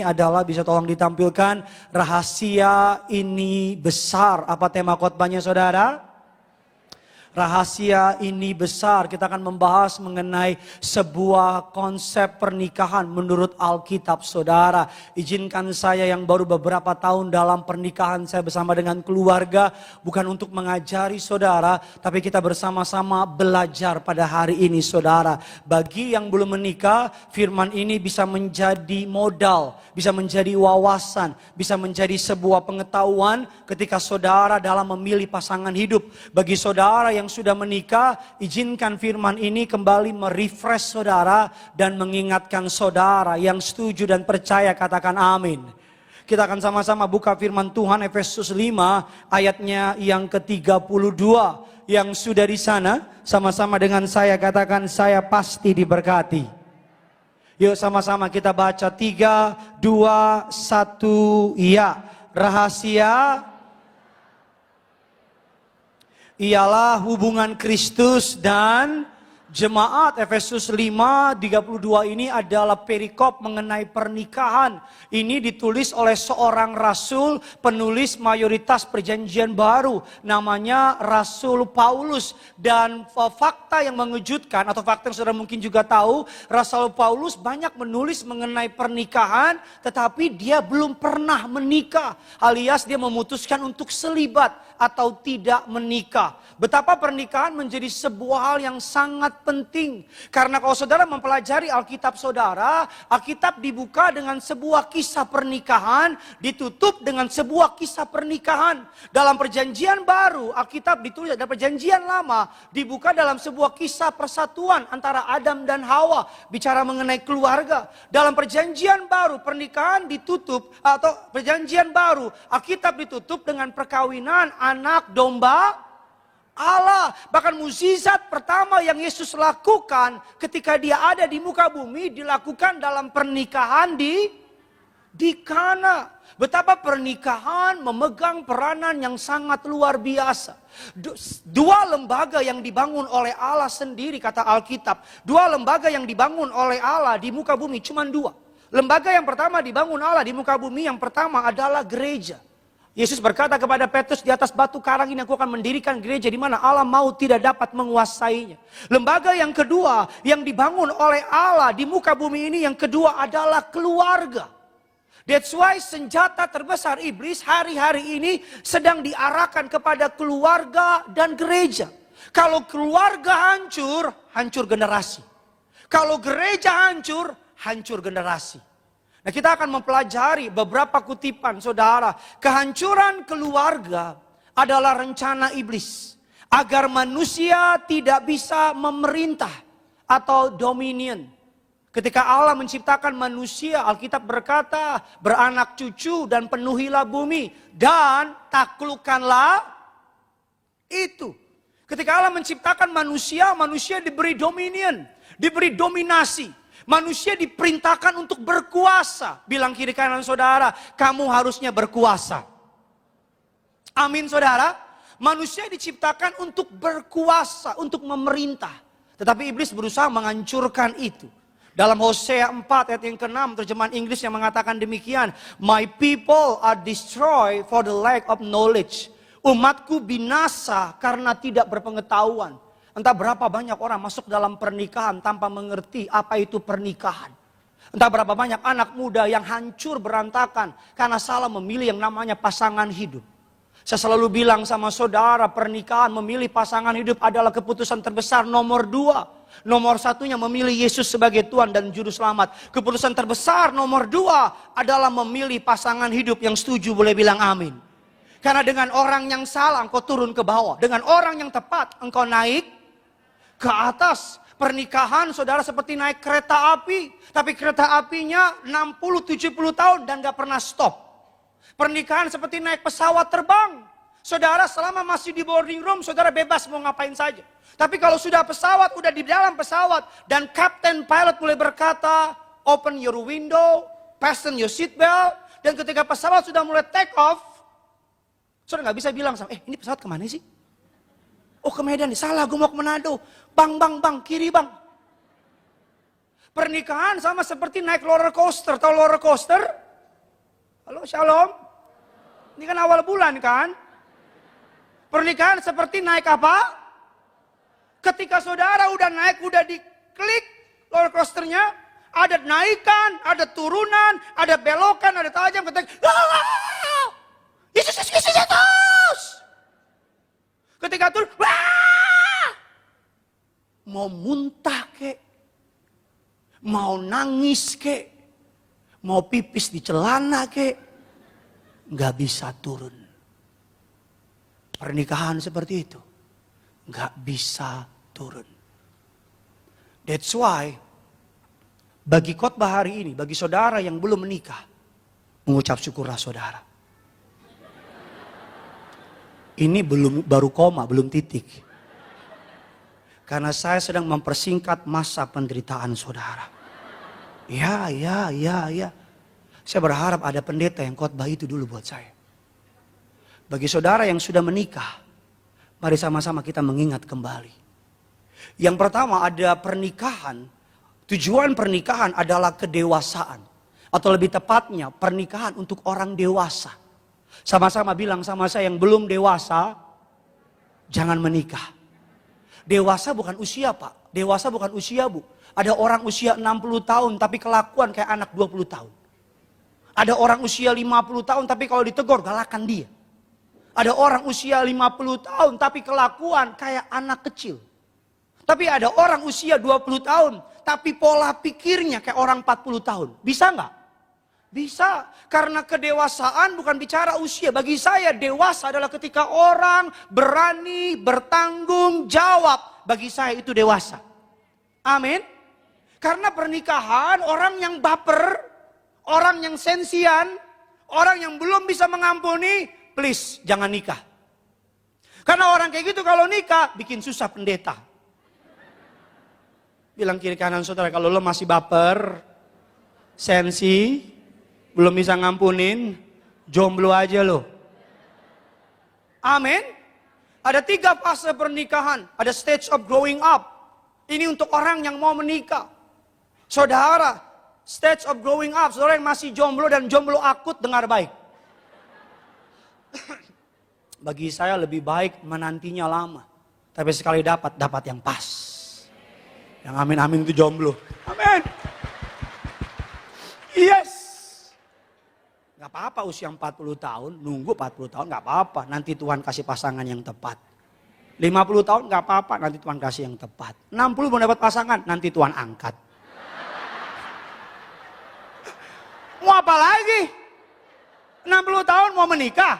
adalah, bisa tolong ditampilkan, rahasia ini besar. Apa tema khotbahnya saudara? Rahasia ini besar. Kita akan membahas mengenai sebuah konsep pernikahan menurut Alkitab saudara. Izinkan saya yang baru beberapa tahun dalam pernikahan saya bersama dengan keluarga, bukan untuk mengajari saudara, tapi kita bersama-sama belajar pada hari ini saudara. Bagi yang belum menikah, firman ini bisa menjadi modal, bisa menjadi wawasan, bisa menjadi sebuah pengetahuan ketika saudara dalam memilih pasangan hidup. Bagi saudara yang sudah menikah, izinkan firman ini kembali merefresh saudara dan mengingatkan saudara. Yang setuju dan percaya katakan amin. Kita akan sama-sama buka firman Tuhan Efesus 5 ayatnya yang ke-32. Yang sudah di sana sama-sama dengan saya katakan, saya pasti diberkati. Yuk sama-sama kita baca 3, 2, 1, ya. Rahasia ialah hubungan Kristus dan jemaat. Efesus 5:32 ini adalah perikop mengenai pernikahan. Ini ditulis oleh seorang rasul, penulis mayoritas perjanjian baru. Namanya Rasul Paulus. Dan fakta yang mengejutkan, atau fakta yang saudara mungkin juga tahu, Rasul Paulus banyak menulis mengenai pernikahan, tetapi dia belum pernah menikah. Alias dia memutuskan untuk selibat atau tidak menikah. Betapa pernikahan menjadi sebuah hal yang sangat penting. Karena kalau saudara mempelajari Alkitab saudara, Alkitab dibuka dengan sebuah kisah pernikahan, ditutup dengan sebuah kisah pernikahan. Dalam perjanjian baru, Alkitab ditulis, dalam perjanjian lama, dibuka dalam sebuah kisah persatuan antara Adam dan Hawa. Bicara mengenai keluarga. Dalam perjanjian baru, pernikahan ditutup, atau perjanjian baru, Alkitab ditutup dengan perkawinan anak domba Allah. Bahkan mukjizat pertama yang Yesus lakukan ketika dia ada di muka bumi dilakukan dalam pernikahan di Kana. Betapa pernikahan memegang peranan yang sangat luar biasa. Dua lembaga yang dibangun oleh Allah sendiri, kata Alkitab. Dua lembaga yang dibangun oleh Allah di muka bumi cuma dua. Lembaga yang pertama dibangun Allah di muka bumi, yang pertama adalah gereja. Yesus berkata kepada Petrus, di atas batu karang ini aku akan mendirikan gereja di mana Allah mau tidak dapat menguasainya. Lembaga yang kedua yang dibangun oleh Allah di muka bumi ini, yang kedua adalah keluarga. That's why senjata terbesar iblis hari-hari ini sedang diarahkan kepada keluarga dan gereja. Kalau keluarga hancur, hancur generasi. Kalau gereja hancur, hancur generasi. Nah, kita akan mempelajari beberapa kutipan saudara. Kehancuran keluarga adalah rencana iblis. Agar manusia tidak bisa memerintah atau dominion. Ketika Allah menciptakan manusia, Alkitab berkata, beranak cucu dan penuhilah bumi. Dan taklukkanlah itu. Ketika Allah menciptakan manusia, manusia diberi dominion. Diberi dominasi. Manusia diperintahkan untuk berkuasa. Bilang kiri kanan saudara, kamu harusnya berkuasa. Amin saudara. Manusia diciptakan untuk berkuasa, untuk memerintah. Tetapi iblis berusaha menghancurkan itu. Dalam Hosea 4 ayat yang ke-6, terjemahan Inggris yang mengatakan demikian. My people are destroyed for the lack of knowledge. Umatku binasa karena tidak berpengetahuan. Entah berapa banyak orang masuk dalam pernikahan tanpa mengerti apa itu pernikahan. Entah berapa banyak anak muda yang hancur berantakan karena salah memilih yang namanya pasangan hidup. Saya selalu bilang sama saudara, pernikahan memilih pasangan hidup adalah keputusan terbesar nomor 2. Nomor satunya memilih Yesus sebagai Tuhan dan Juru Selamat. Keputusan terbesar nomor 2 adalah memilih pasangan hidup yang setuju, boleh bilang amin. Karena dengan orang yang salah engkau turun ke bawah. Dengan orang yang tepat engkau naik ke atas. Pernikahan saudara seperti naik kereta api. Tapi kereta apinya 60-70 tahun dan gak pernah stop. Pernikahan seperti naik pesawat terbang. Saudara selama masih di boarding room, saudara bebas mau ngapain saja. Tapi kalau sudah pesawat, udah di dalam pesawat. Dan kapten pilot mulai berkata, open your window, fasten your seatbelt. Dan ketika pesawat sudah mulai take off, saudara gak bisa bilang, ini pesawat kemana sih? Oh ke Medan nih, salah gue mau ke Manado. Bang, kiri bang. Pernikahan sama seperti naik roller coaster. Tahu roller coaster? Halo, shalom. Ini kan awal bulan kan? Pernikahan seperti naik apa? Ketika saudara udah naik, udah diklik roller coasternya, ada naikan, ada turunan, ada belokan, ada tajam, ketika Yesus. Ketika turun, mau muntah kek, mau nangis kek, mau pipis di celana kek, nggak bisa turun. Pernikahan seperti itu, nggak bisa turun. That's why, bagi khotbah hari ini, bagi saudara yang belum menikah, mengucap syukurlah saudara. Ini baru koma, belum titik. Karena saya sedang mempersingkat masa penderitaan saudara. Ya. Saya berharap ada pendeta yang khotbah itu dulu buat saya. Bagi saudara yang sudah menikah, mari sama-sama kita mengingat kembali. Yang pertama ada pernikahan. Tujuan pernikahan adalah kedewasaan. Atau lebih tepatnya pernikahan untuk orang dewasa. Sama-sama bilang sama saya yang belum dewasa, jangan menikah. Dewasa bukan usia Pak. Dewasa bukan usia Bu. Ada orang usia 60 tahun tapi kelakuan kayak anak 20 tahun. Ada orang usia 50 tahun tapi kalau ditegur galakan dia. Ada orang usia 50 tahun tapi kelakuan kayak anak kecil. Tapi ada orang usia 20 tahun tapi pola pikirnya kayak orang 40 tahun. Bisa nggak? Bisa. Karena kedewasaan bukan bicara usia. Bagi saya dewasa adalah ketika orang berani bertanggung jawab. Bagi saya itu dewasa. Amin. Karena pernikahan orang yang baper, orang yang sensian, orang yang belum bisa mengampuni, please jangan nikah. Karena orang kayak gitu kalau nikah bikin susah pendeta. Bilang kiri kanan saudara, kalau lo masih baper, sensi, belum bisa ngampunin, jomblo aja lo. Amin. Ada 3 fase pernikahan. Ada stage of growing up. Ini untuk orang yang mau menikah. Saudara, stage of growing up. Saudara yang masih jomblo dan jomblo akut, dengar baik. Bagi saya lebih baik menantinya lama. Tapi sekali dapat yang pas. Yang amin-amin itu jomblo. Amin. Yes. Gak apa-apa usia 40 tahun, nunggu 40 tahun gak apa-apa. Nanti Tuhan kasih pasangan yang tepat. 50 tahun gak apa-apa, nanti Tuhan kasih yang tepat. 60 mau dapat pasangan, nanti Tuhan angkat. Mau apa lagi? 60 tahun mau menikah?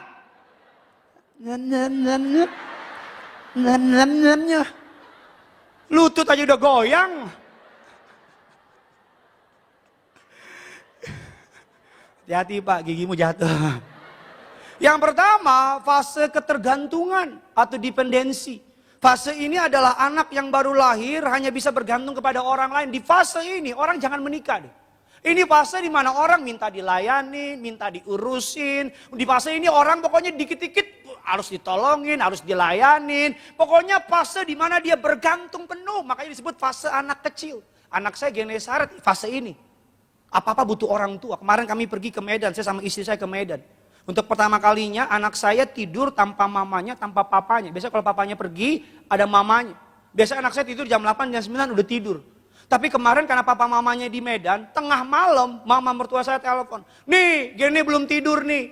Lutut aja udah goyang. Hati-hati Pak, gigimu jatuh. Yang pertama, fase ketergantungan atau dependensi. Fase ini adalah anak yang baru lahir hanya bisa bergantung kepada orang lain. Di fase ini orang jangan menikah deh. Ini fase di mana orang minta dilayani, minta diurusin. Di fase ini orang pokoknya dikit-dikit harus ditolongin, harus dilayanin. Pokoknya fase di mana dia bergantung penuh. Makanya disebut fase anak kecil. Anak saya Genesaret di fase ini. Apa-apa butuh orang tua. Kemarin kami pergi ke Medan, saya sama istri saya ke Medan. Untuk pertama kalinya anak saya tidur tanpa mamanya, tanpa papanya. Biasanya kalau papanya pergi, ada mamanya. Biasanya anak saya tidur jam 8, jam 9 udah tidur. Tapi kemarin karena papa mamanya di Medan, tengah malam mama mertua saya telepon. Nih, Gini belum tidur nih.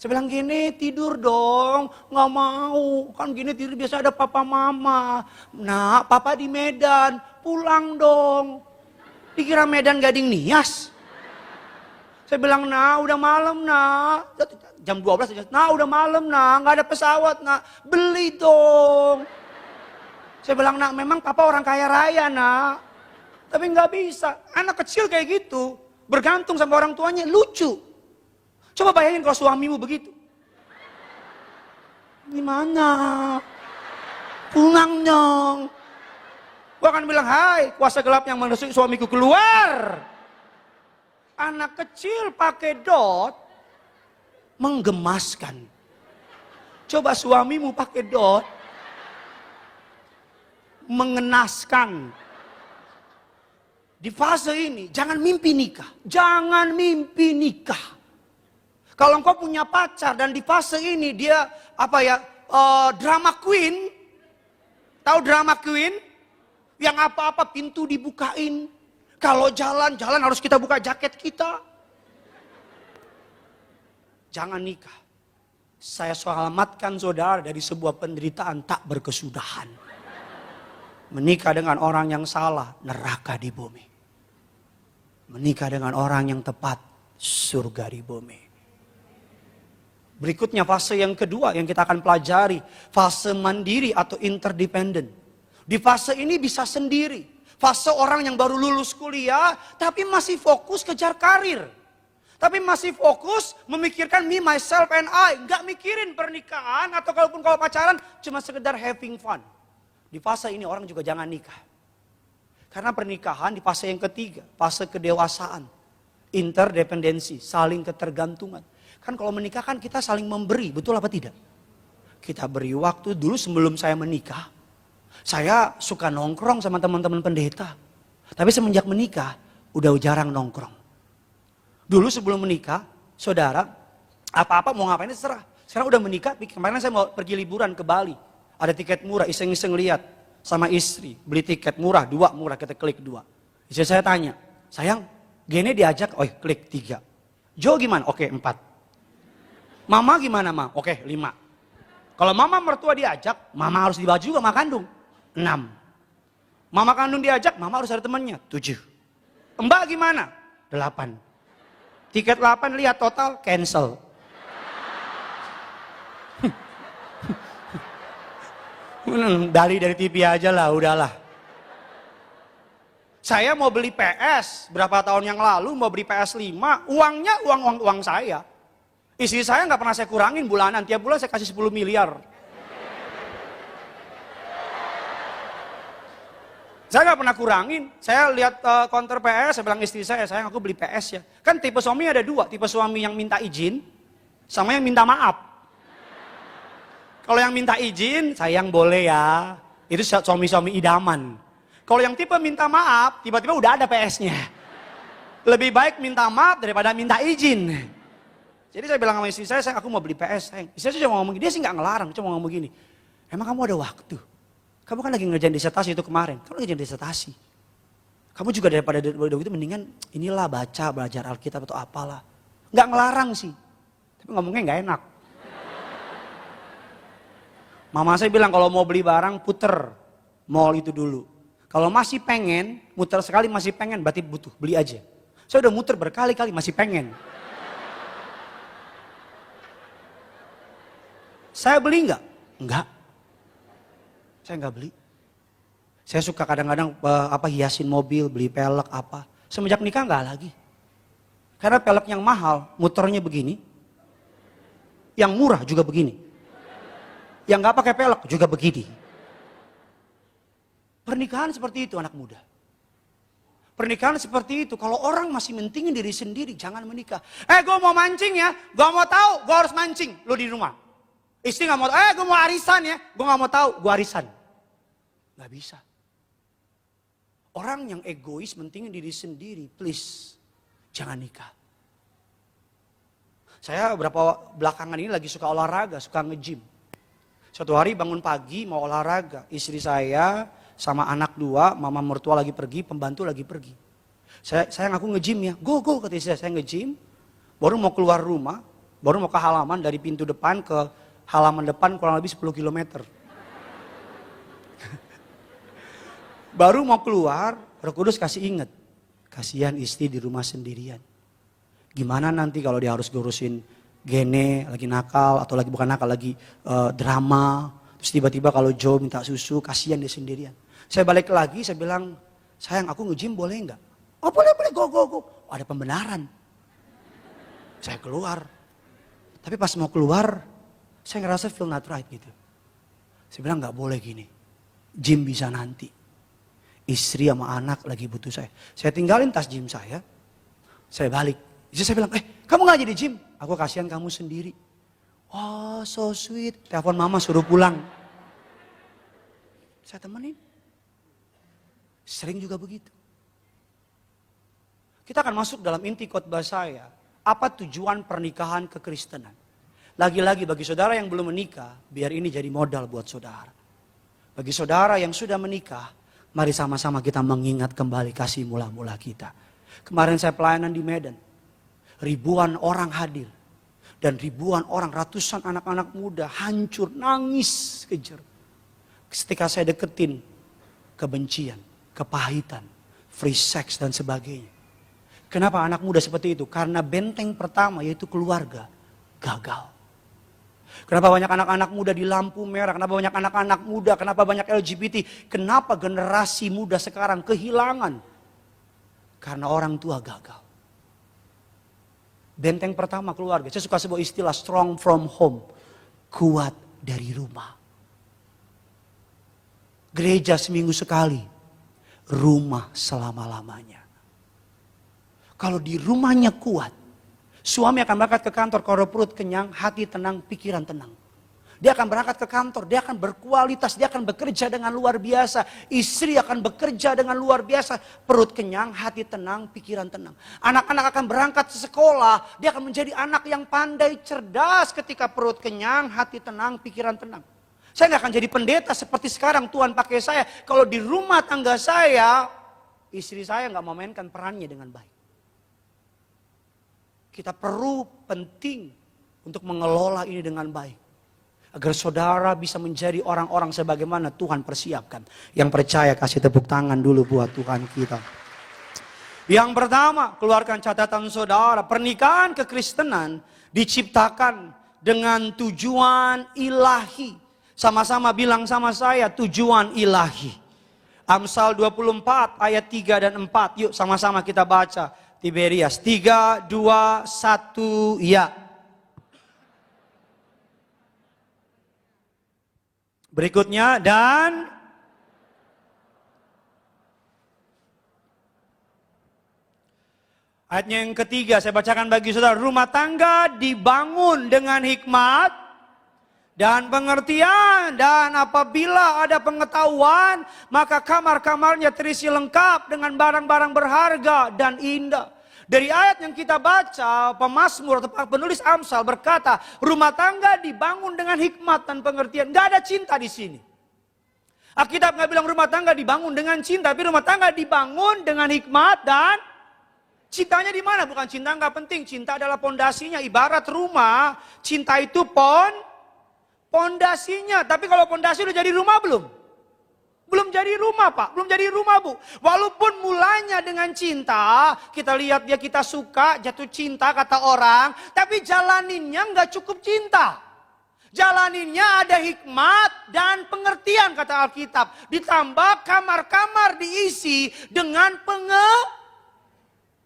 Saya bilang, Gini tidur dong. Nggak mau, kan Gini tidur biasa ada papa mama. Nah, papa di Medan, pulang dong. Dikira Medan Gading Nias. Saya bilang, nah udah malam nak. Jam 12 aja, nah udah malam nak. Gak ada pesawat nak. Beli dong. Saya bilang, nak memang papa orang kaya raya nak. Tapi gak bisa. Anak kecil kayak gitu. Bergantung sama orang tuanya, lucu. Coba bayangin kalau suamimu begitu. Gimana? Pulang dong. Gua akan bilang, hai kuasa gelap yang menusuk suamiku keluar. Anak kecil pakai dot menggemaskan. Coba suamimu pakai dot mengenaskan. Di fase ini jangan mimpi nikah. Jangan mimpi nikah. Kalau engkau punya pacar dan di fase ini dia drama queen. Tahu drama queen? Yang apa-apa pintu dibukain. Kalau jalan harus kita buka jaket kita. Jangan nikah. Saya selamatkan saudara dari sebuah penderitaan tak berkesudahan. Menikah dengan orang yang salah, neraka di bumi. Menikah dengan orang yang tepat, surga di bumi. Berikutnya fase yang kedua yang kita akan pelajari. Fase mandiri atau interdependent. Di fase ini bisa sendiri. Fase orang yang baru lulus kuliah tapi masih fokus kejar karir. Tapi masih fokus memikirkan me, myself, and I. Nggak mikirin pernikahan atau kalau pacaran cuma sekedar having fun. Di fase ini orang juga jangan nikah. Karena pernikahan di fase yang ketiga. Fase kedewasaan. Interdependensi, saling ketergantungan. Kan kalau menikah kan kita saling memberi, betul apa tidak? Kita beri waktu dulu sebelum saya menikah. Saya suka nongkrong sama teman-teman pendeta. Tapi semenjak menikah, udah jarang nongkrong. Dulu sebelum menikah, saudara, apa-apa mau ngapain terserah. Sekarang udah menikah, kemarin saya mau pergi liburan ke Bali. Ada tiket murah, iseng-iseng lihat. Sama istri, beli tiket murah, 2 murah, kita klik 2. Istri saya tanya, sayang, Gene diajak, klik 3. Jo gimana? Oke, 4. Mama gimana, Ma? Oke, 5. Kalau mama mertua diajak, mama harus dibawa juga sama kandung. 6. Mama kandung diajak, mama harus ada temannya. 7. Mbak gimana? 8. Tiket 8 lihat total, cancel. Dari TV aja lah, udahlah. Saya mau beli PS, berapa tahun yang lalu mau beli PS 5, uangnya uang saya. Istri saya nggak pernah saya kurangin bulanan, tiap bulan saya kasih 10 miliar. Saya nggak pernah kurangin. Saya lihat counter PS, saya bilang istri saya, sayang aku beli PS ya. Kan tipe suami ada 2, tipe suami yang minta izin, sama yang minta maaf. Kalau yang minta izin, sayang boleh ya. Itu suami-suami idaman. Kalau yang tipe minta maaf, tiba-tiba udah ada PS-nya. Lebih baik minta maaf daripada minta izin. Jadi saya bilang sama istri saya aku mau beli PS, sayang. Istri saya cuma ngomong gini, dia sih nggak ngelarang, cuma ngomong gini. Emang kamu ada waktu? Kamu kan lagi ngerjain disertasi itu kemarin, kamu lagi ngerjain disertasi. Kamu juga daripada itu mendingan inilah belajar Alkitab atau apalah. Nggak ngelarang sih, tapi ngomongnya nggak enak. Mama saya bilang kalau mau beli barang puter mall itu dulu. Kalau masih pengen, muter sekali masih pengen, berarti butuh, beli aja. Saya udah muter berkali-kali masih pengen. Saya beli enggak? Enggak. Saya enggak beli. Saya suka kadang-kadang hiasin mobil, beli pelek apa. Semenjak nikah enggak lagi. Karena pelek yang mahal, muternya begini. Yang murah juga begini. Yang enggak pakai pelek juga begini. Pernikahan seperti itu anak muda. Pernikahan seperti itu. Kalau orang masih mentingin diri sendiri, jangan menikah. Gue mau mancing ya, gue mau tahu, gue harus mancing. Lu di rumah. Istri gak mau tahu, gue mau arisan ya. Gue gak mau tahu, gue arisan. Gak bisa. Orang yang egois mentingin diri sendiri, please. Jangan nikah. Saya beberapa belakangan ini lagi suka olahraga, suka nge-gym. Suatu hari bangun pagi mau olahraga. Istri saya sama anak 2, mama mertua lagi pergi, pembantu lagi pergi. Sayang aku nge-gym ya. Go, kata istri saya nge-gym. Baru mau keluar rumah, baru mau ke halaman dari pintu depan ke halaman depan kurang lebih 10 km. Baru mau keluar, Roh Kudus kasih ingat. Kasihan istri di rumah sendirian. Gimana nanti kalau dia harus ngurusin Gene, lagi nakal, atau lagi bukan nakal, lagi drama. Terus tiba-tiba kalau Joe minta susu, kasihan dia sendirian. Saya balik lagi, saya bilang, sayang aku nge-gym boleh enggak? Oh boleh, go. Oh, ada pembenaran. Saya keluar. Tapi pas mau keluar, saya ngerasa feel not right gitu. Saya bilang gak boleh gini. Gym bisa nanti. Istri sama anak lagi butuh saya. Saya tinggalin tas gym saya. Saya balik. Istri saya bilang, kamu gak jadi gym? Aku kasihan kamu sendiri. Oh so sweet. Telepon mama suruh pulang. Saya temenin. Sering juga begitu. Kita akan masuk dalam inti khotbah saya. Apa tujuan pernikahan kekristenan? Lagi-lagi bagi saudara yang belum menikah, biar ini jadi modal buat saudara. Bagi saudara yang sudah menikah, mari sama-sama kita mengingat kembali kasih mula-mula kita. Kemarin saya pelayanan di Medan. Ribuan orang hadir. Dan ribuan orang, ratusan anak-anak muda hancur, nangis, kejer. Ketika saya deketin kebencian, kepahitan, free sex dan sebagainya. Kenapa anak muda seperti itu? Karena benteng pertama yaitu keluarga gagal. Kenapa banyak anak-anak muda di lampu merah? Kenapa banyak anak-anak muda? Kenapa banyak LGBT? Kenapa generasi muda sekarang kehilangan? Karena orang tua gagal. Benteng pertama keluarga. Saya suka sebuah istilah strong from home. Kuat dari rumah. Gereja seminggu sekali. Rumah selama-lamanya. Kalau di rumahnya kuat. Suami akan berangkat ke kantor. Kalau perut kenyang, hati tenang, pikiran tenang. Dia akan berangkat ke kantor. Dia akan berkualitas. Dia akan bekerja dengan luar biasa. Istri akan bekerja dengan luar biasa. Perut kenyang, hati tenang, pikiran tenang. Anak-anak akan berangkat ke sekolah. Dia akan menjadi anak yang pandai, cerdas ketika perut kenyang, hati tenang, pikiran tenang. Saya nggak akan jadi pendeta seperti sekarang Tuhan pakai saya. Kalau di rumah tangga saya, istri saya nggak memainkan perannya dengan baik. Kita perlu penting untuk mengelola ini dengan baik. Agar saudara bisa menjadi orang-orang sebagaimana Tuhan persiapkan. Yang percaya kasih tepuk tangan dulu buat Tuhan kita. Yang pertama, keluarkan catatan saudara. Pernikahan kekristenan diciptakan dengan tujuan ilahi. Sama-sama bilang sama saya, tujuan ilahi. Amsal 24 ayat 3 dan 4. Yuk sama-sama kita baca. Tiberias 3, 2, 1, ya. Berikutnya, dan ayatnya yang ketiga saya bacakan bagi saudara. Rumah tangga dibangun dengan hikmat dan pengertian. Dan apabila ada pengetahuan, maka kamar-kamarnya terisi lengkap dengan barang-barang berharga dan indah. Dari ayat yang kita baca, pemazmur atau penulis Amsal berkata, rumah tangga dibangun dengan hikmat dan pengertian. Gak ada cinta di sini. Alkitab nggak bilang rumah tangga dibangun dengan cinta, tapi rumah tangga dibangun dengan hikmat dan cintanya di mana? Bukan cinta nggak penting, cinta adalah pondasinya. Ibarat rumah, cinta itu pondasinya. Tapi kalau pondasi udah jadi rumah belum? Belum jadi rumah Pak, belum jadi rumah Bu. Walaupun mulanya dengan cinta, kita lihat dia kita suka, jatuh cinta kata orang. Tapi jalaninnya nggak cukup cinta. Jalaninnya ada hikmat dan pengertian kata Alkitab. Ditambah kamar-kamar diisi dengan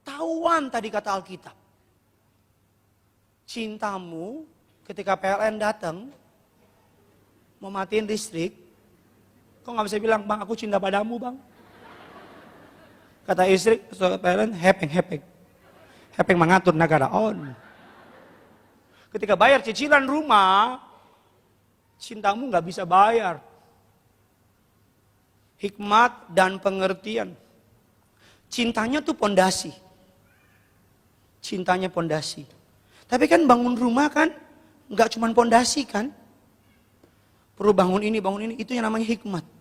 pengetahuan tadi kata Alkitab. Cintamu ketika PLN datang, mau matiin listrik. Kok gak bisa bilang, bang aku cinta padamu bang. Kata istri, PLN, hepeng. Hepeng mengatur negara on. Ketika bayar cicilan rumah, cintamu gak bisa bayar. Hikmat dan pengertian. Cintanya tuh pondasi. Cintanya pondasi. Tapi kan bangun rumah kan, gak cuma pondasi kan. Perlu bangun ini, itu yang namanya hikmat.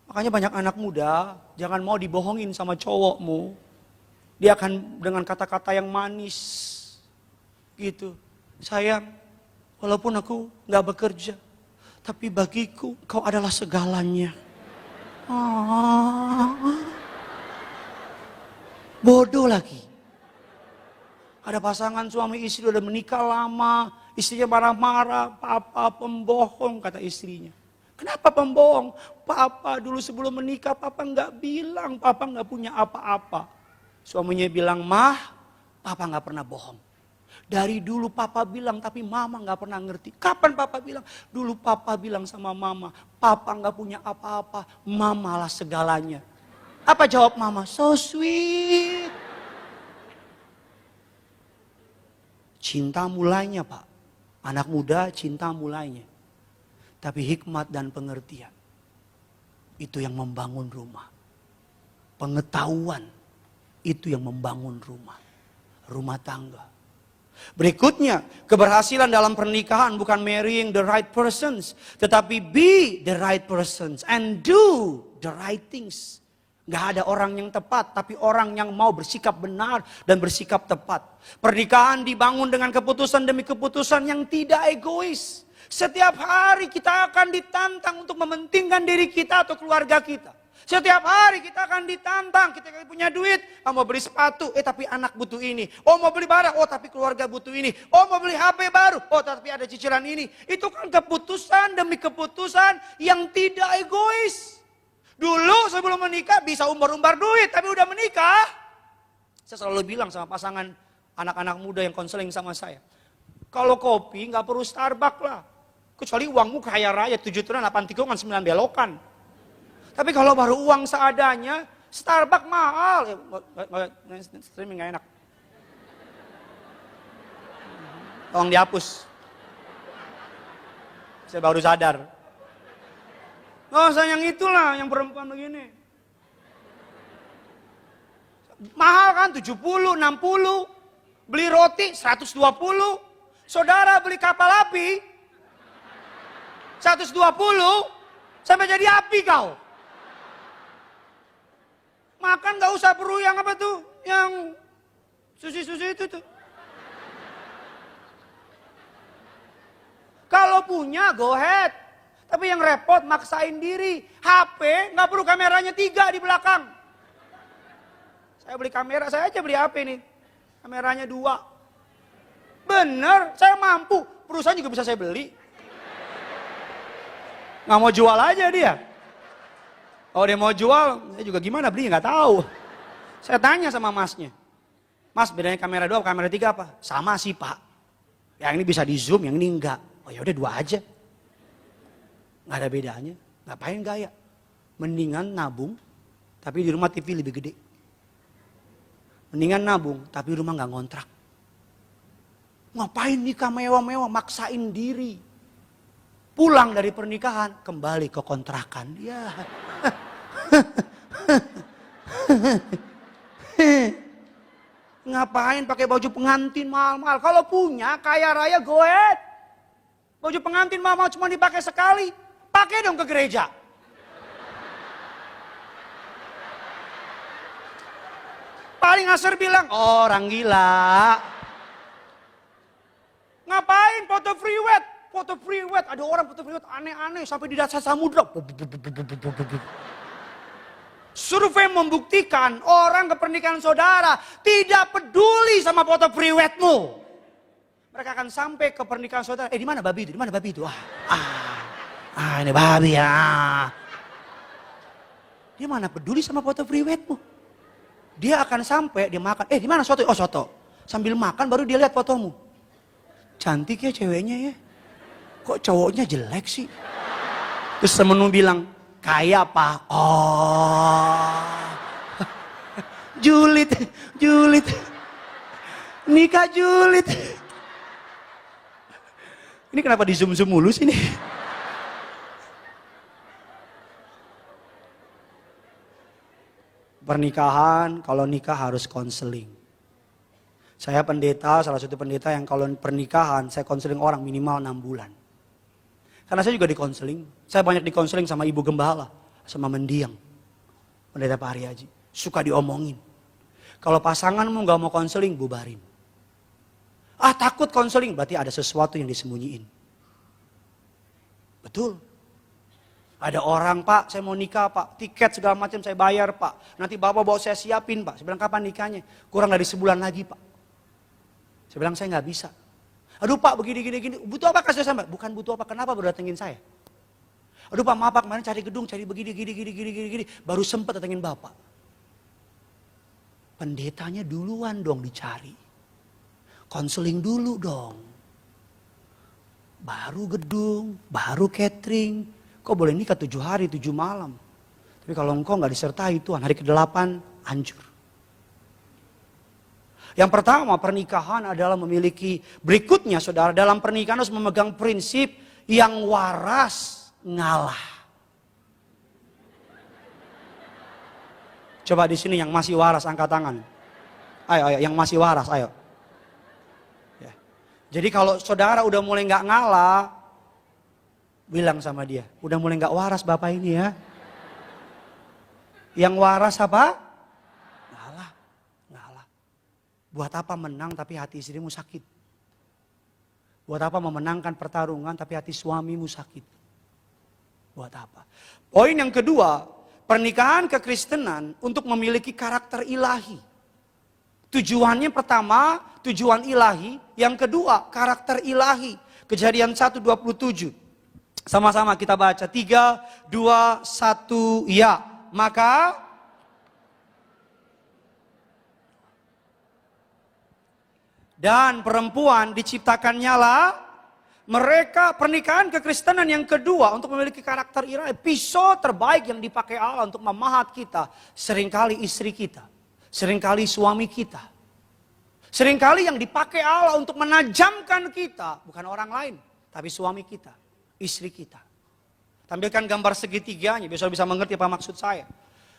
Makanya banyak anak muda, jangan mau dibohongin sama cowokmu. Dia akan dengan kata-kata yang manis. Gitu. Sayang, walaupun aku gak bekerja, tapi bagiku kau adalah segalanya. Bodoh lagi. Ada pasangan suami istri udah menikah lama, istrinya marah-marah, papa pembohong kata istrinya. Kenapa pembohong? Papa dulu sebelum menikah papa nggak bilang, papa nggak punya apa-apa. Suaminya bilang, mah, papa nggak pernah bohong. Dari dulu papa bilang tapi mama nggak pernah ngerti. Kapan papa bilang? Dulu papa bilang sama mama, papa nggak punya apa-apa, mama lah segalanya. Apa jawab mama? So sweet. Cinta mulainya Pak. Anak muda cinta mulainya. Tapi hikmat dan pengertian. Itu yang membangun rumah. Pengetahuan. Itu yang membangun rumah. rumah tangga. Berikutnya, keberhasilan dalam pernikahan bukan marrying the right persons, tetapi be the right persons and do the right things. Gak ada orang yang tepat, tapi orang yang mau bersikap benar dan bersikap tepat. Pernikahan dibangun dengan keputusan demi keputusan yang tidak egois. Setiap hari kita akan ditantang untuk mementingkan diri kita atau keluarga kita. Setiap hari kita akan ditantang, kita punya duit, mau beli sepatu, tapi anak butuh ini. Oh mau beli barang, tapi keluarga butuh ini. Oh mau beli HP baru, tapi ada cicilan ini. Itu kan keputusan demi keputusan yang tidak egois. Dulu sebelum menikah bisa umbar-umbar duit, tapi udah menikah. Saya selalu bilang sama pasangan anak-anak muda yang konseling sama saya. Kalau kopi nggak perlu Starbucks lah. Kecuali uangmu kaya raya, 7 turun, 8 tikungan, 9 belokan. Tapi kalau baru uang seadanya, Starbucks mahal. Streaming gak enak. Tolong dihapus. Saya baru sadar. Oh sayang itulah yang perempuan begini. Mahal kan 70, 60. Beli roti 120. Saudara beli kapal api 120. Sampai jadi api kau. Makan gak usah perlu yang apa tuh, yang sushi itu tuh. Kalau punya go ahead. Tapi yang repot maksain diri. HP gak perlu kameranya 3 di belakang. Saya beli kamera, saya aja beli HP nih. Kameranya 2. Bener, saya mampu. Perusahaan juga bisa saya beli. Gak mau jual aja dia. Oh dia mau jual, saya juga gimana beli nggak tahu. Saya tanya sama masnya, Mas bedanya kamera 2 kamera 3 apa? Sama sih Pak. Yang ini bisa di zoom, yang ini enggak. Oh ya udah 2 aja. Nggak ada bedanya. Ngapain gaya? Mendingan nabung, tapi di rumah TV lebih gede. Mendingan nabung, tapi rumah nggak ngontrak. Ngapain nikah mewah-mewah, maksain diri. Pulang dari pernikahan, kembali ke kontrakan. Ya. Ngapain pakai baju pengantin mahal-mahal? Kalau punya kaya raya go ahead. Baju pengantin mahal-mahal cuma dipakai sekali. Pakai dong ke gereja. Paling Aser bilang, orang gila. Ngapain foto free wed? Foto free wed, ada orang foto free wed aneh-aneh sampai di dasar samudra. Survei membuktikan orang ke pernikahan saudara tidak peduli sama foto free wedmu. Mereka akan sampai ke pernikahan saudara. Di mana babi itu? Di mana babi itu? Ini babi ya. Dia mana peduli sama foto free wedmu? Dia akan sampai dia makan. Di mana soto? Oh soto. Sambil makan baru dia lihat fotomu. Cantik ya ceweknya ya. Kok cowoknya jelek sih? Terus temenmu bilang, kaya Pak. Oh. Julid. Nikah julid. Ini kenapa di zoom-zoom mulu sih nih? Pernikahan, kalau nikah harus konseling. Saya pendeta, salah satu pendeta yang kalau pernikahan, saya konseling orang minimal 6 bulan. Karena saya juga dikonseling. Saya banyak dikonseling sama ibu gembala, sama mendiang. Pendeta Pak Aryaji. Suka diomongin. Kalau pasanganmu gak mau konseling, bubarin. Takut konseling, berarti ada sesuatu yang disembunyiin. Betul. Ada orang, Pak, saya mau nikah, Pak. Tiket segala macam saya bayar, Pak. Nanti Bapak bawa saya siapin, Pak. Saya bilang, kapan nikahnya? Kurang dari sebulan lagi, Pak. Saya bilang, saya gak bisa. Aduh Pak begini. Butuh apa kasih sampai? Bukan butuh apa, kenapa baru datengin saya? Aduh Pak maaf Pak kemarin cari gedung, cari begini. Baru sempat datengin Bapak. Pendetanya duluan dong dicari. Konseling dulu dong. Baru gedung, baru catering. Kok boleh nikah 7 hari, 7 malam. Tapi kalau engkau gak disertai Tuhan, hari ke-8 hancur. Yang pertama pernikahan adalah memiliki berikutnya saudara dalam pernikahan harus memegang prinsip yang waras ngalah. Coba di sini yang masih waras angkat tangan. Ayo, yang masih waras, ayo. Ya. Jadi kalau saudara udah mulai nggak ngalah, bilang sama dia, udah mulai nggak waras bapak ini ya. Yang waras apa? Ngalah. Buat apa menang tapi hati istrimu sakit? Buat apa memenangkan pertarungan tapi hati suamimu sakit? Buat apa? Poin yang kedua, pernikahan kekristenan untuk memiliki karakter ilahi. Tujuannya pertama, tujuan ilahi. Yang kedua, karakter ilahi. Kejadian 1:27. Sama-sama kita baca. 3, 2, 1, ya. Maka dan perempuan diciptakannya lah mereka, pernikahan kekristenan yang kedua untuk memiliki karakter ilahi. Pisau terbaik yang dipakai Allah untuk memahat kita seringkali istri kita, seringkali suami kita. Seringkali yang dipakai Allah untuk menajamkan kita bukan orang lain, tapi suami kita, istri kita. Tampilkan gambar segitiganya, biar bisa mengerti apa maksud saya.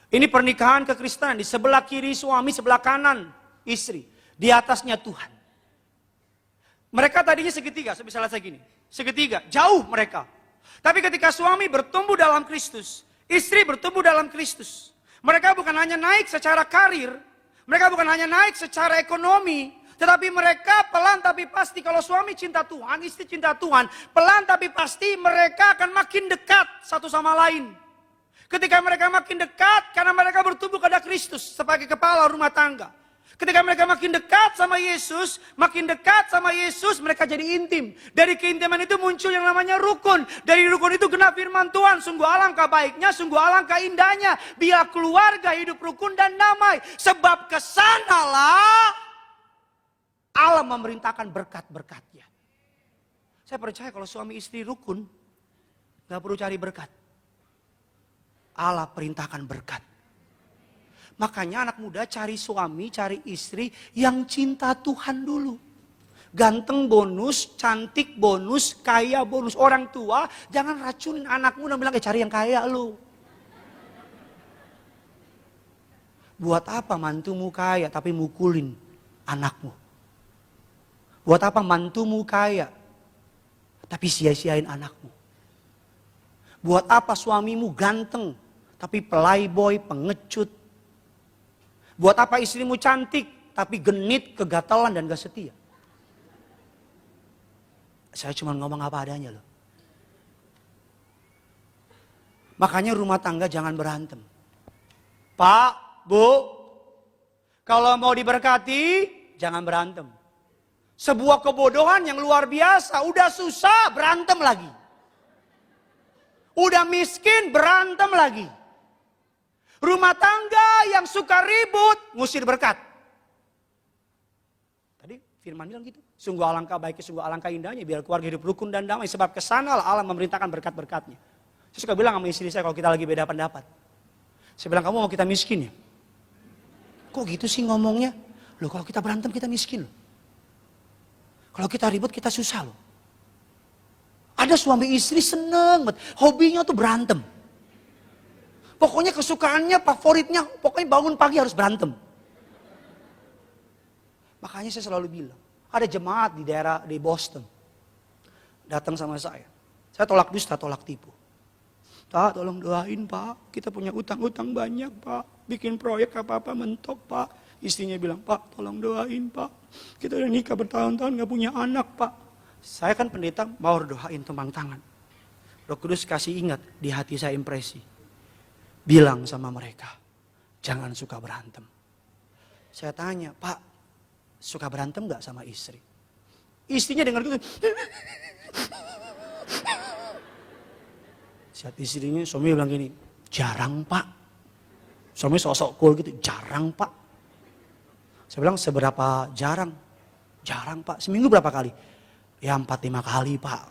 Ini pernikahan kekristenan, di sebelah kiri suami, sebelah kanan istri. Di atasnya Tuhan. Mereka tadinya segitiga, bisa lihat segini. Segitiga, jauh mereka. Tapi ketika suami bertumbuh dalam Kristus, istri bertumbuh dalam Kristus. Mereka bukan hanya naik secara karir, mereka bukan hanya naik secara ekonomi, tetapi mereka pelan tapi pasti, kalau suami cinta Tuhan, istri cinta Tuhan, pelan tapi pasti mereka akan makin dekat satu sama lain. Ketika mereka makin dekat, karena mereka bertumbuh kepada Kristus sebagai kepala rumah tangga. Ketika mereka makin dekat sama Yesus, mereka jadi intim. Dari keintiman itu muncul yang namanya rukun. Dari rukun itu genap firman Tuhan. Sungguh alangkah baiknya, sungguh alangkah indahnya. Biar keluarga hidup rukun dan damai. Sebab kesanalah Allah memerintahkan berkat-berkatnya. Saya percaya kalau suami istri rukun, gak perlu cari berkat. Allah perintahkan berkat. Makanya anak muda cari suami, cari istri yang cinta Tuhan dulu. Ganteng bonus, cantik bonus, kaya bonus. Orang tua jangan racunin anakmu dan bilang, cari yang kaya lu. Buat apa mantumu kaya tapi mukulin anakmu? Buat apa mantumu kaya tapi sia-siain anakmu? Buat apa suamimu ganteng tapi playboy, pengecut? Buat apa istrimu cantik tapi genit, kegatalan dan gak setia? Saya cuma ngomong apa adanya loh. Makanya rumah tangga jangan berantem. Pak, Bu, kalau mau diberkati jangan berantem. Sebuah kebodohan yang luar biasa. Udah susah berantem lagi. Udah miskin berantem lagi. Rumah tangga yang suka ribut ngusir berkat. Tadi firman bilang gitu. Sungguh alangkah baiknya, sungguh alangkah indahnya biar keluarga hidup rukun dan damai. Sebab kesana Allah memerintahkan berkat-berkatnya. Saya suka bilang sama istri saya kalau kita lagi beda pendapat. Saya bilang, kamu mau kita miskin ya? Kok gitu sih ngomongnya? Loh kalau kita berantem kita miskin loh. Kalau kita ribut kita susah loh. Ada suami istri seneng banget. Hobinya tuh berantem. Pokoknya kesukaannya, favoritnya, pokoknya bangun pagi harus berantem. Makanya saya selalu bilang, ada jemaat di daerah di Boston. Datang sama saya. Saya tolak dusta, tolak tipu. Pak, tolong doain Pak. Kita punya utang-utang banyak Pak. Bikin proyek apa-apa mentok Pak. Istrinya bilang, Pak tolong doain Pak. Kita udah nikah bertahun-tahun gak punya anak Pak. Saya kan pendeta mau doain tumpang tangan. Roh Kudus kasih ingat di hati saya impresi. Bilang sama mereka, jangan suka berantem. Saya tanya, Pak suka berantem gak sama istri? Istrinya dengar gitu. Saat istrinya, suami bilang gini, jarang Pak. Suami sosok cool gitu, jarang Pak. Saya bilang, seberapa jarang? Jarang Pak, seminggu berapa kali? Ya 4-5 kali Pak.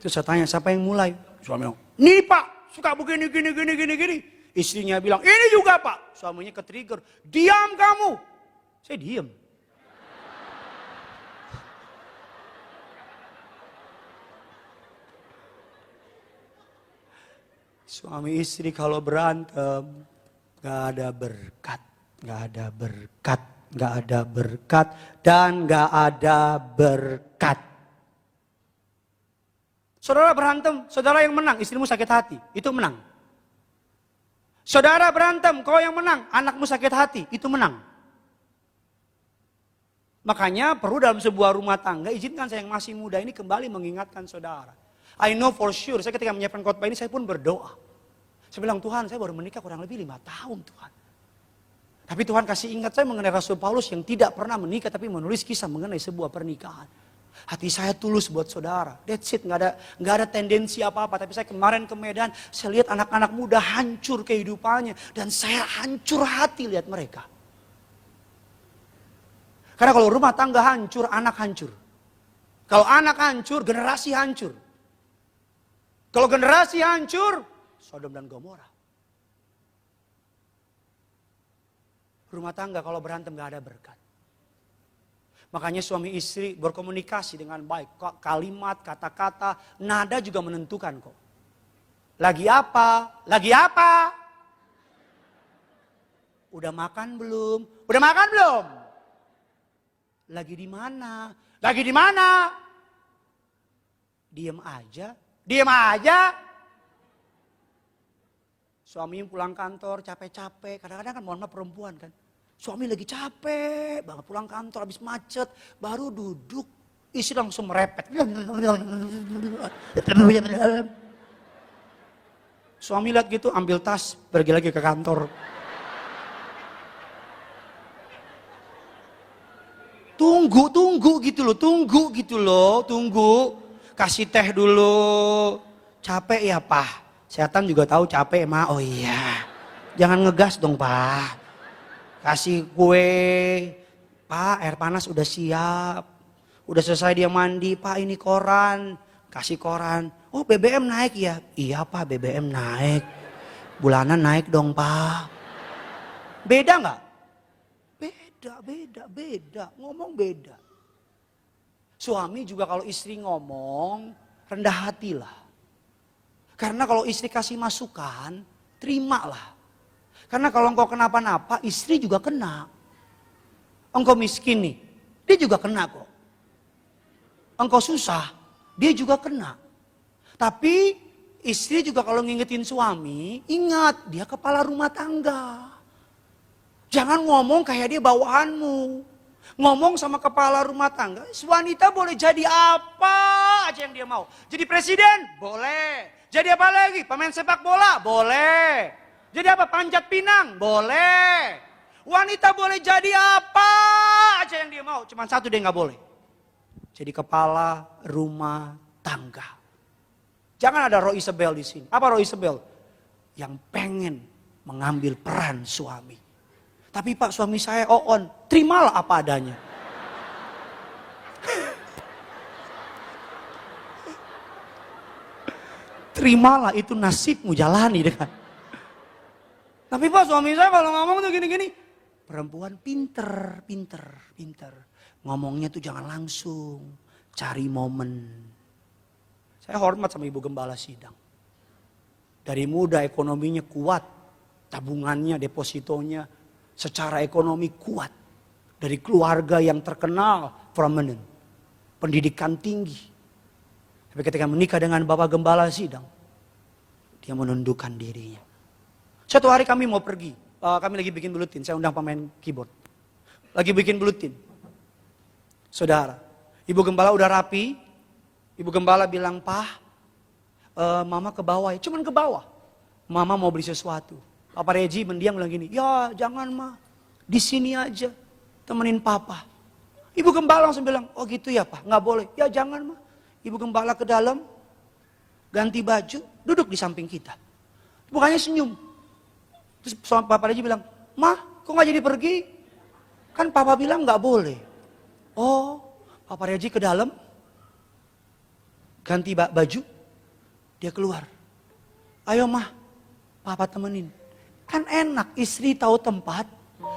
Terus saya tanya, siapa yang mulai? Suami bilang, nih Pak, suka begini, gini. Istrinya bilang, ini juga Pak. Suaminya ke-trigger, diam kamu. Saya diam. Suami istri kalau berantem, Gak ada berkat, gak ada berkat, gak ada berkat, dan gak ada berkat. Saudara berantem, saudara yang menang, istrimu sakit hati, itu menang. Saudara berantem, kau yang menang, anakmu sakit hati, itu menang. Makanya perlu dalam sebuah rumah tangga, izinkan saya yang masih muda ini kembali mengingatkan saudara. I know for sure, saya ketika menyiapkan khotbah ini saya pun berdoa. Saya bilang, Tuhan saya baru menikah kurang lebih 5 tahun Tuhan. Tapi Tuhan kasih ingat saya mengenai Rasul Paulus yang tidak pernah menikah tapi menulis kisah mengenai sebuah pernikahan. Hati saya tulus buat saudara. That's it, nggak ada tendensi apa-apa. Tapi saya kemarin ke Medan, saya lihat anak-anak muda hancur kehidupannya. Dan saya hancur hati lihat mereka. Karena kalau rumah tangga hancur, anak hancur. Kalau anak hancur, generasi hancur. Kalau generasi hancur, Sodom dan Gomora. Rumah tangga kalau berantem gak ada berkat. Makanya suami istri berkomunikasi dengan baik. Kalimat, kata-kata, nada juga menentukan kok. Lagi apa? Lagi apa? Udah makan belum? Udah makan belum? Lagi di mana? Lagi di mana? Diam aja. Diam aja. Suami yang pulang kantor capek-capek. Kadang-kadang kan mohon maaf perempuan kan. Suami lagi capek banget pulang kantor habis macet. Baru duduk. Istri langsung merepet. Suami lihat gitu ambil tas pergi lagi ke kantor. Tunggu gitu loh, tunggu. Kasih teh dulu. Capek ya, Pak. Setan juga tahu capek, Ma. Oh iya. Jangan ngegas dong, Pak. Kasih kue. Pak, air panas udah siap. Udah selesai dia mandi, Pak ini koran. Kasih koran. Oh, BBM naik ya? Iya, Pak, BBM naik. Bulanan naik dong, Pak. Beda nggak? Beda. Ngomong beda. Suami juga kalau istri ngomong, rendah hatilah. Karena kalau istri kasih masukan, terimalah. Karena kalau engkau kenapa-napa, istri juga kena. Engkau miskin nih, dia juga kena kok. Engkau susah, dia juga kena. Tapi istri juga kalau ngingetin suami, ingat dia kepala rumah tangga. Jangan ngomong kayak dia bawahanmu. Ngomong sama kepala rumah tangga, wanita boleh jadi apa aja yang dia mau. Jadi presiden? Boleh. Jadi apa lagi? Pemain sepak bola? Boleh. Jadi apa? Panjat pinang? Boleh. Wanita boleh jadi apa aja yang dia mau. Cuma satu dia nggak boleh. Jadi kepala rumah tangga. Jangan ada Roy Isabel di sini. Apa Roy Isabel? Yang pengen mengambil peran suami. Tapi Pak suami saya on, terimalah apa adanya. Terimalah itu nasibmu, jalani dengan. Tapi Pak suami saya kalau ngomong tuh gini-gini. Perempuan pinter. Ngomongnya tuh jangan langsung, cari momen. Saya hormat sama Ibu Gembala Sidang. Dari muda ekonominya kuat, tabungannya, depositonya. Secara ekonomi kuat. Dari keluarga yang terkenal, prominent. Pendidikan tinggi. Tapi ketika menikah dengan Bapak Gembala Sidang, dia menundukkan dirinya. Suatu hari kami mau pergi. Kami lagi bikin buletin, saya undang pemain keyboard. Lagi bikin buletin. Saudara, Ibu Gembala udah rapi. Ibu Gembala bilang, Pak, Mama ke bawah ya. Cuman ke bawah. Mama mau beli sesuatu. Papa Regi mendiam bilang gini, ya jangan Ma, di sini aja temenin Papa. Ibu Gembala langsung bilang, oh gitu ya Pak, nggak boleh. Ya jangan Ma. Ibu Gembala ke dalam, ganti baju, duduk di samping kita. Bukannya senyum. Terus Papa Regi bilang, Ma, kok nggak jadi pergi? Kan Papa bilang nggak boleh. Oh, Papa Regi ke dalam, ganti baju, dia keluar. Ayo Ma, Papa temenin. Kan enak, istri tahu tempat,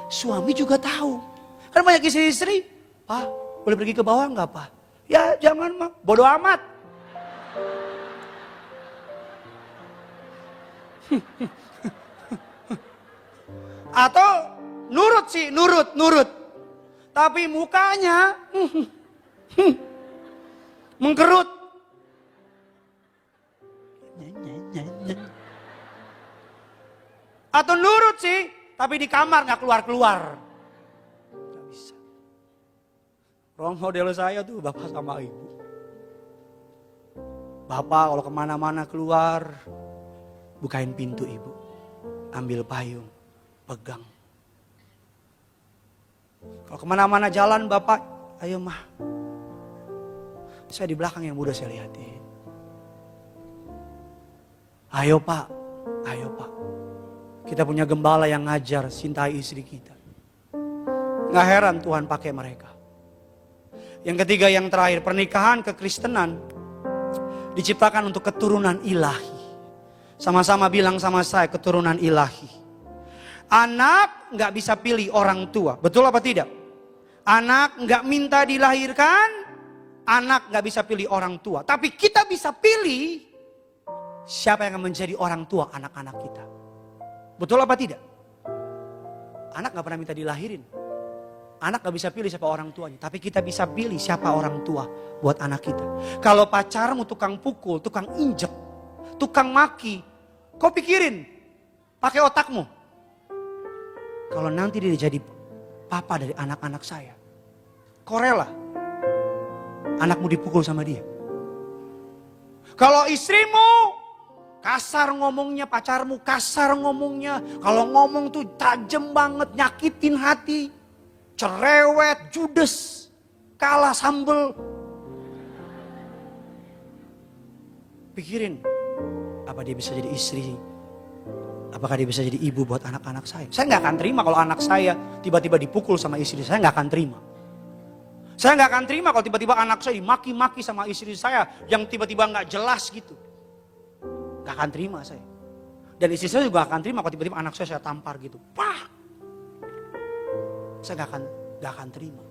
suami juga tahu. Kan banyak istri-istri, Pak boleh pergi ke bawah nggak Pak? Ya jangan Mak, bodoh amat. Atau nurut sih, nurut. Tapi mukanya mengkerut. Atau nurut sih, tapi di kamar gak keluar-keluar. Gak bisa. Role model saya tuh bapak sama ibu. Bapak kalau kemana-mana keluar, bukain pintu ibu. Ambil payung, pegang. Kalau kemana-mana jalan bapak, ayo mah. Saya di belakang yang muda saya lihatin. Ayo pak. Kita punya gembala yang ngajar, cintai istri kita. Gak heran Tuhan pakai mereka. Yang ketiga, yang terakhir, pernikahan kekristenan diciptakan untuk keturunan ilahi. Sama-sama bilang sama saya, keturunan ilahi. Anak gak bisa pilih orang tua, betul apa tidak? Anak gak minta dilahirkan, anak gak bisa pilih orang tua. Tapi kita bisa pilih siapa yang akan menjadi orang tua anak-anak kita. Betul apa tidak? Anak gak pernah minta dilahirin. Anak gak bisa pilih siapa orang tuanya. Tapi kita bisa pilih siapa orang tua buat anak kita. Kalau pacarmu tukang pukul, tukang injek, tukang maki, kau pikirin, pakai otakmu. Kalau nanti dia jadi papa dari anak-anak saya, kau rela anakmu dipukul sama dia? Kalau istrimu kasar ngomongnya, pacarmu kasar ngomongnya. Kalau ngomong tuh tajam banget, nyakitin hati. Cerewet, judes, kalah sambel. Pikirin, apa dia bisa jadi istri? Apakah dia bisa jadi ibu buat anak-anak saya? Saya gak akan terima kalau anak saya tiba-tiba dipukul sama istri saya. Saya gak akan terima. Saya gak akan terima kalau tiba-tiba anak saya dimaki-maki sama istri saya yang tiba-tiba gak jelas gitu. Gak akan terima saya. Dan istri saya juga gak akan terima kalau tiba-tiba anak saya tampar gitu. Pah! Saya gak akan terima.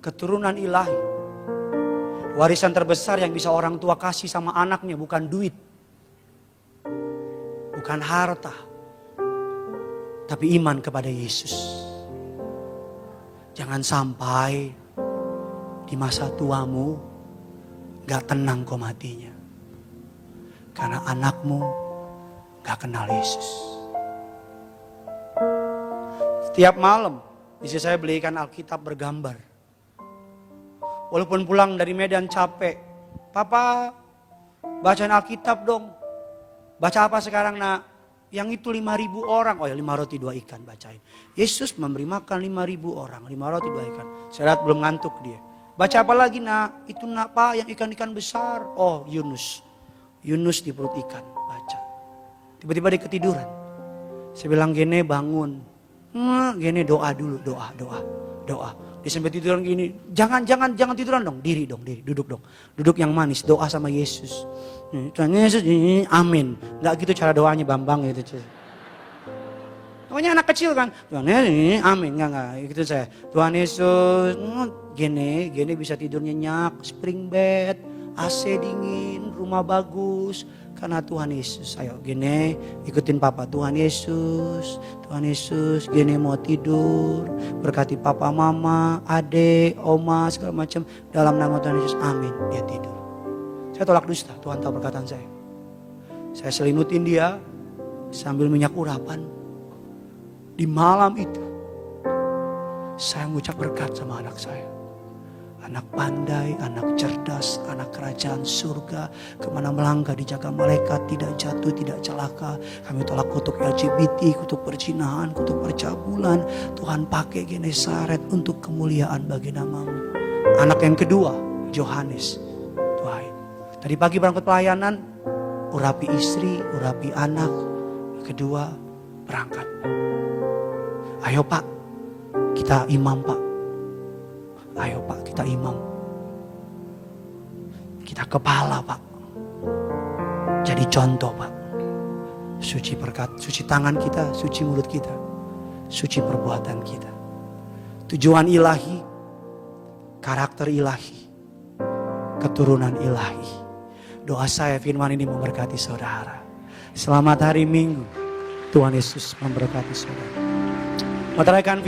Keturunan ilahi. Warisan terbesar yang bisa orang tua kasih sama anaknya bukan duit. Bukan harta. Tapi iman kepada Yesus. Jangan sampai di masa tuamu gak tenang kau matinya. Karena anakmu gak kenal Yesus. Setiap malam istri saya belikan Alkitab bergambar. Walaupun pulang dari Medan capek, Papa bacain Alkitab dong. Baca apa sekarang nak? Yang itu 5.000 orang. Oh ya 5 roti 2 ikan bacain. Yesus memberi makan 5.000 orang. 5 roti 2 ikan. Saya lihat belum ngantuk dia. Baca apa lagi nak? Itu nak pak yang ikan-ikan besar. Oh Yunus. Yunus di perut ikan. Baca. Tiba-tiba dia ketiduran. Saya bilang gini bangun. Gini doa dulu. Doa. Dia sampai tiduran gini. Jangan tiduran dong. Diri. Duduk dong. Duduk yang manis. Doa sama Yesus. Tuhan Yesus, amin. Gak gitu cara doanya Bambang gitu. Pokoknya anak kecil kan. Tuhan Yesus, amin. Enggak. Gitu saya. Tuhan Yesus, gini bisa tidur nyenyak. Spring bed, AC dingin, rumah bagus. Karena Tuhan Yesus. Ayo gini, ikutin Papa. Tuhan Yesus, gini mau tidur. Berkati Papa, Mama, Adik, Oma, segala macam. Dalam nama Tuhan Yesus, amin. Dia tidur. Saya tolak dusta, Tuhan tahu perkataan saya. Saya selimutin dia sambil minyak urapan. Di malam itu, saya mengucap berkat sama anak saya. Anak pandai, anak cerdas, anak kerajaan surga. Kemana melangkah dijaga malaikat, tidak jatuh, tidak celaka. Kami tolak kutuk LGBT, kutuk perzinahan, kutuk percabulan. Tuhan pakai Genesaret untuk kemuliaan bagi namamu. Anak yang kedua, Yohanes. Tuhan, tadi pagi berangkat pelayanan, urapi istri, urapi anak. Kedua, berangkat. Ayo Pak, kita imam Pak. Ayo Pak, kita imam. Kita kepala Pak. Jadi contoh Pak. Suci berkat, suci tangan kita, suci mulut kita. Suci perbuatan kita. Tujuan ilahi, karakter ilahi, keturunan ilahi. Doa saya firman ini memberkati saudara. Selamat hari Minggu. Tuhan Yesus memberkati saudara. Meteraikan